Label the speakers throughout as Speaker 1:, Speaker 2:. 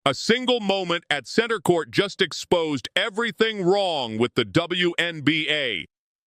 Speaker 1: A single moment at center court just exposed everything wrong with the WNBA.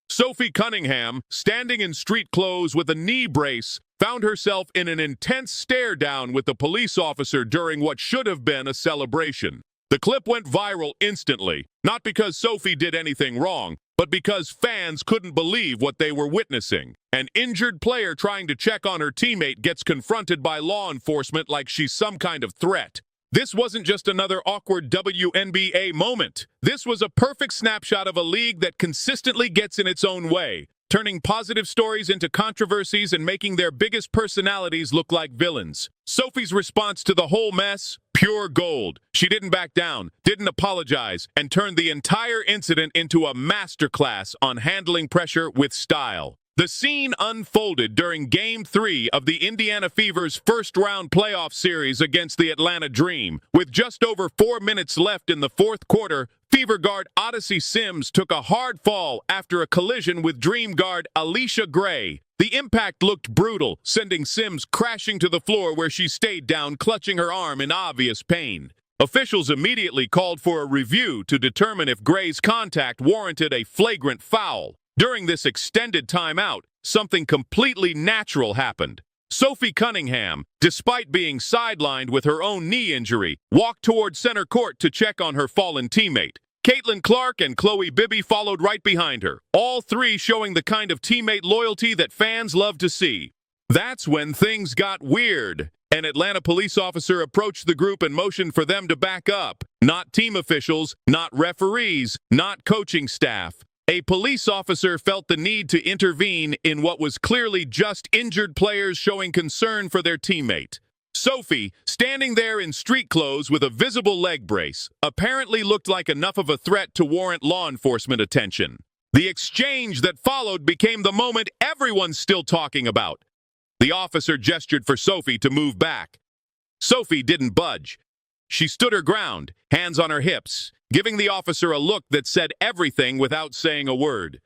Speaker 1: Sophie Cunningham, standing in street clothes with a knee brace, found herself in an intense stare-down with a police officer during what should have been a celebration. The clip went viral instantly, not because Sophie did anything wrong, but because fans couldn't believe what they were witnessing. An injured player trying to check on her teammate gets confronted by law enforcement like she's some kind of threat. This wasn't just another awkward WNBA moment. This was a perfect snapshot of a league that consistently gets in its own way, turning positive stories into controversies and making their biggest personalities look like villains. Sophie's response to the whole mess? Pure gold. She didn't back down, didn't apologize, and turned the entire incident into a masterclass on handling pressure with style. The scene unfolded during Game 3 of the Indiana Fever's first-round playoff series against the Atlanta Dream. With just over 4 minutes left in the fourth quarter, Fever guard Odyssey Sims took a hard fall after a collision with Dream guard Alicia Gray. The impact looked brutal, sending Sims crashing to the floor where she stayed down, clutching her arm in obvious pain. Officials immediately called for a review to determine if Gray's contact warranted a flagrant foul. During this extended timeout, something completely natural happened. Sophie Cunningham, despite being sidelined with her own knee injury, walked toward center court to check on her fallen teammate. Caitlin Clark and Chloe Bibby followed right behind her, all three showing the kind of teammate loyalty that fans love to see. That's when things got weird. An Atlanta police officer approached the group and motioned for them to back up. Not team officials, not referees, not coaching staff. A police officer felt the need to intervene in what was clearly just injured players showing concern for their teammate. Sophie, standing there in street clothes with a visible leg brace, apparently looked like enough of a threat to warrant law enforcement attention. The exchange that followed became the moment everyone's still talking about. The officer gestured for Sophie to move back. Sophie didn't budge. She stood her ground, hands on her hips, giving the officer a look that said everything without saying a word.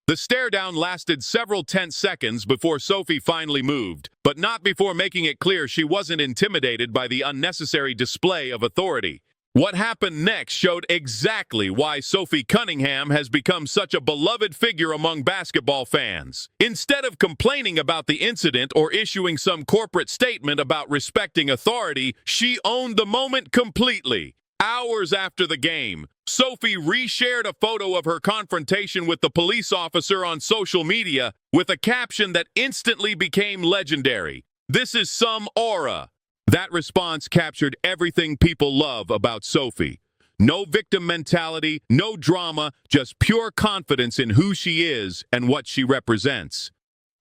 Speaker 1: The stare-down lasted several tense seconds before Sophie finally moved, but not before making it clear she wasn't intimidated by the unnecessary display of authority. What happened next showed exactly why Sophie Cunningham has become such a beloved figure among basketball fans. Instead of complaining about the incident or issuing some corporate statement about respecting authority, she owned the moment completely. Hours after the game, Sophie reshared a photo of her confrontation with the police officer on social media with a caption that instantly became legendary. "This is some aura." That response captured everything people love about Sophie. No victim mentality, no drama, just pure confidence in who she is and what she represents.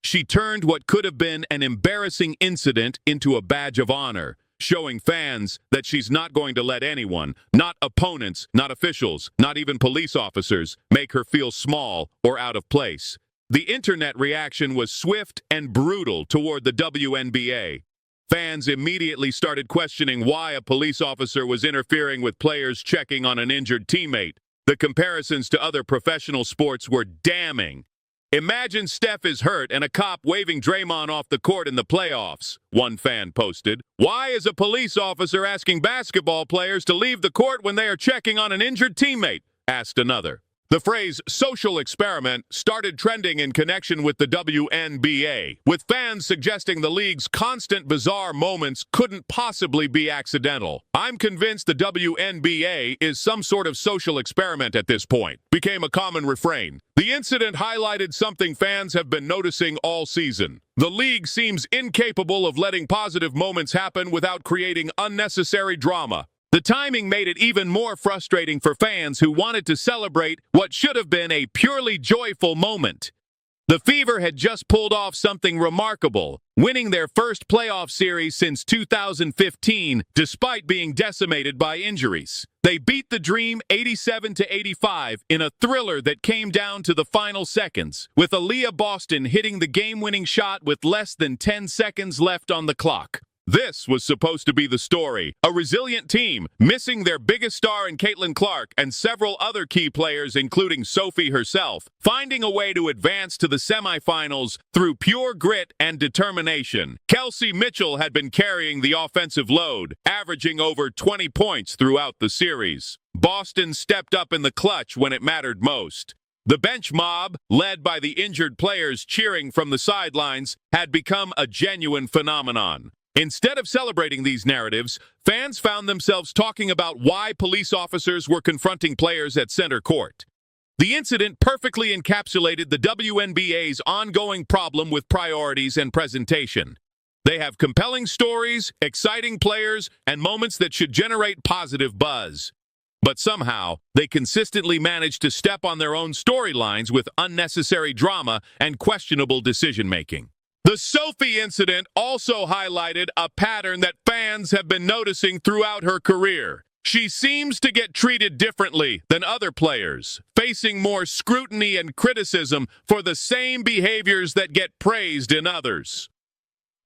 Speaker 1: She turned what could have been an embarrassing incident into a badge of honor, showing fans that she's not going to let anyone, not opponents, not officials, not even police officers, make her feel small or out of place. The internet reaction was swift and brutal toward the WNBA. Fans immediately started questioning why a police officer was interfering with players checking on an injured teammate. The comparisons to other professional sports were damning. "Imagine Steph is hurt and a cop waving Draymond off the court in the playoffs," one fan posted. "Why is a police officer asking basketball players to leave the court when they are checking on an injured teammate?" asked another. The phrase social experiment started trending in connection with the WNBA, with fans suggesting the league's constant bizarre moments couldn't possibly be accidental. "I'm convinced the WNBA is some sort of social experiment at this point," became a common refrain. The incident highlighted something fans have been noticing all season. The league seems incapable of letting positive moments happen without creating unnecessary drama. The timing made it even more frustrating for fans who wanted to celebrate what should have been a purely joyful moment. The Fever had just pulled off something remarkable, winning their first playoff series since 2015, despite being decimated by injuries. They beat the Dream 87-85 in a thriller that came down to the final seconds, with Aaliyah Boston hitting the game-winning shot with less than 10 seconds left on the clock. This was supposed to be the story. A resilient team, missing their biggest star in Caitlin Clark and several other key players, including Sophie herself, finding a way to advance to the semifinals through pure grit and determination. Kelsey Mitchell had been carrying the offensive load, averaging over 20 points throughout the series. Boston stepped up in the clutch when it mattered most. The bench mob, led by the injured players cheering from the sidelines, had become a genuine phenomenon. Instead of celebrating these narratives, fans found themselves talking about why police officers were confronting players at center court. The incident perfectly encapsulated the WNBA's ongoing problem with priorities and presentation. They have compelling stories, exciting players, and moments that should generate positive buzz. But somehow, they consistently manage to step on their own storylines with unnecessary drama and questionable decision-making. The Sophie incident also highlighted a pattern that fans have been noticing throughout her career. She seems to get treated differently than other players, facing more scrutiny and criticism for the same behaviors that get praised in others.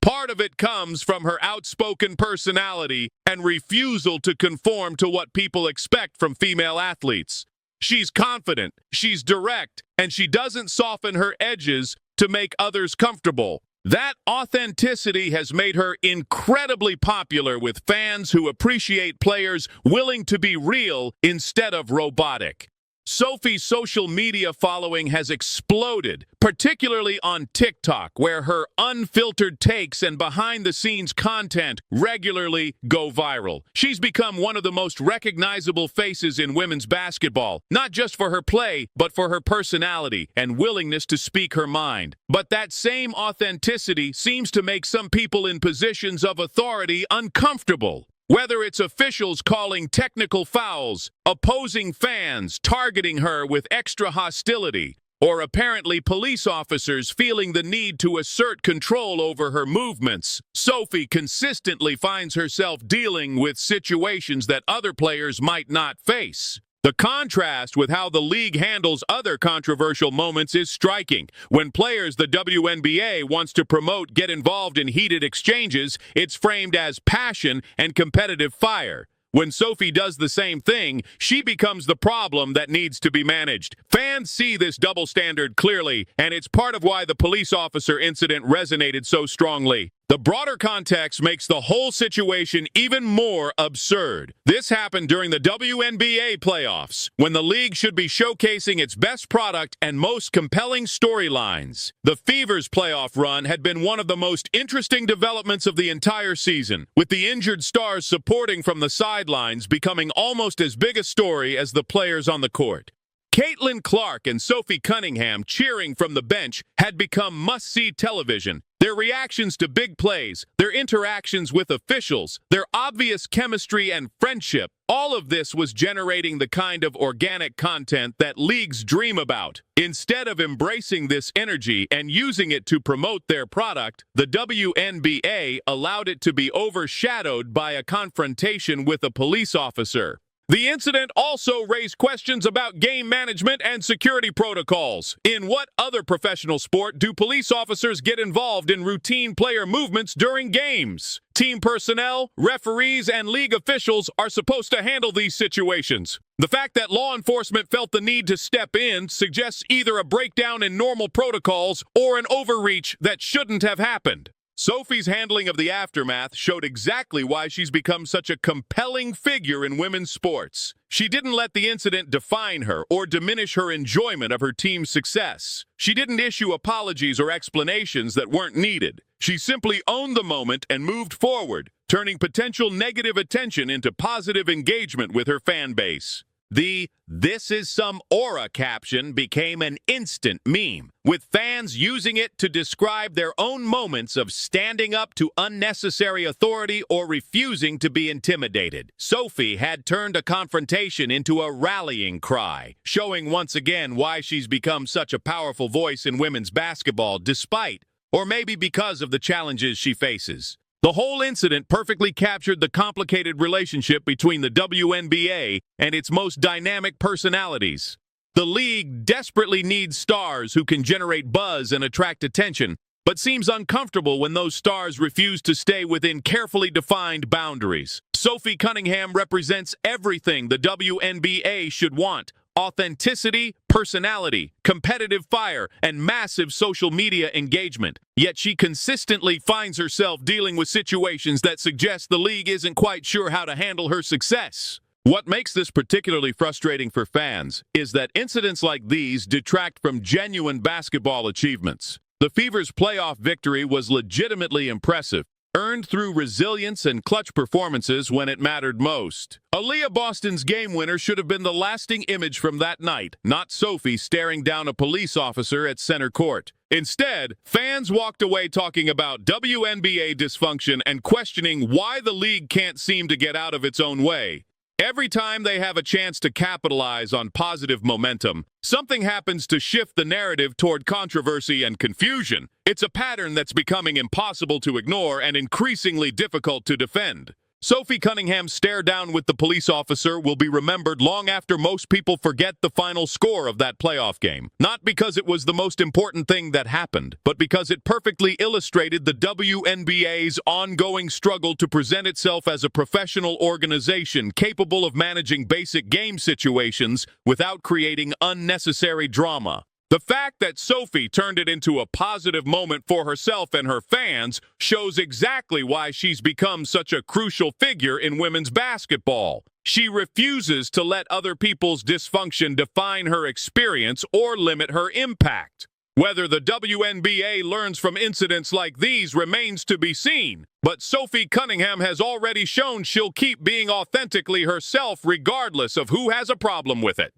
Speaker 1: Part of it comes from her outspoken personality and refusal to conform to what people expect from female athletes. She's confident, she's direct, and she doesn't soften her edges to make others comfortable. That authenticity has made her incredibly popular with fans who appreciate players willing to be real instead of robotic. Sophie's social media following has exploded, particularly on TikTok, where her unfiltered takes and behind-the-scenes content regularly go viral. She's become one of the most recognizable faces in women's basketball, not just for her play, but for her personality and willingness to speak her mind. But that same authenticity seems to make some people in positions of authority uncomfortable. Whether it's officials calling technical fouls, opposing fans targeting her with extra hostility, or apparently police officers feeling the need to assert control over her movements, Sophie consistently finds herself dealing with situations that other players might not face. The contrast with how the league handles other controversial moments is striking. When players the WNBA wants to promote get involved in heated exchanges, it's framed as passion and competitive fire. When Sophie does the same thing, she becomes the problem that needs to be managed. Fans see this double standard clearly, and it's part of why the police officer incident resonated so strongly. The broader context makes the whole situation even more absurd. This happened during the WNBA playoffs, when the league should be showcasing its best product and most compelling storylines. The Fever's playoff run had been one of the most interesting developments of the entire season, with the injured stars supporting from the sidelines becoming almost as big a story as the players on the court. Caitlin Clark and Sophie Cunningham cheering from the bench had become must-see television. Their reactions to big plays, their interactions with officials, their obvious chemistry and friendship, all of this was generating the kind of organic content that leagues dream about. Instead of embracing this energy and using it to promote their product, the WNBA allowed it to be overshadowed by a confrontation with a police officer. The incident also raised questions about game management and security protocols. In what other professional sport do police officers get involved in routine player movements during games? Team personnel, referees, and league officials are supposed to handle these situations. The fact that law enforcement felt the need to step in suggests either a breakdown in normal protocols or an overreach that shouldn't have happened. Sophie's handling of the aftermath showed exactly why she's become such a compelling figure in women's sports. She didn't let the incident define her or diminish her enjoyment of her team's success. She didn't issue apologies or explanations that weren't needed. She simply owned the moment and moved forward, turning potential negative attention into positive engagement with her fan base. The "This is some aura" caption became an instant meme, with fans using it to describe their own moments of standing up to unnecessary authority or refusing to be intimidated. Sophie had turned a confrontation into a rallying cry, showing once again why she's become such a powerful voice in women's basketball despite, or maybe because of the challenges she faces. The whole incident perfectly captured the complicated relationship between the WNBA and its most dynamic personalities. The league desperately needs stars who can generate buzz and attract attention, but seems uncomfortable when those stars refuse to stay within carefully defined boundaries. Sophie Cunningham represents everything the WNBA should want: authenticity, personality, competitive fire, and massive social media engagement. Yet she consistently finds herself dealing with situations that suggest the league isn't quite sure how to handle her success. What makes this particularly frustrating for fans is that incidents like these detract from genuine basketball achievements. The Fever's playoff victory was legitimately impressive, earned through resilience and clutch performances when it mattered most. Aaliyah Boston's game winner should have been the lasting image from that night, not Sophie staring down a police officer at center court. Instead, fans walked away talking about WNBA dysfunction and questioning why the league can't seem to get out of its own way. Every time they have a chance to capitalize on positive momentum, something happens to shift the narrative toward controversy and confusion. It's a pattern that's becoming impossible to ignore and increasingly difficult to defend. Sophie Cunningham's stare down with the police officer will be remembered long after most people forget the final score of that playoff game. Not because it was the most important thing that happened, but because it perfectly illustrated the WNBA's ongoing struggle to present itself as a professional organization capable of managing basic game situations without creating unnecessary drama. The fact that Sophie turned it into a positive moment for herself and her fans shows exactly why she's become such a crucial figure in women's basketball. She refuses to let other people's dysfunction define her experience or limit her impact. Whether the WNBA learns from incidents like these remains to be seen, but Sophie Cunningham has already shown she'll keep being authentically herself regardless of who has a problem with it.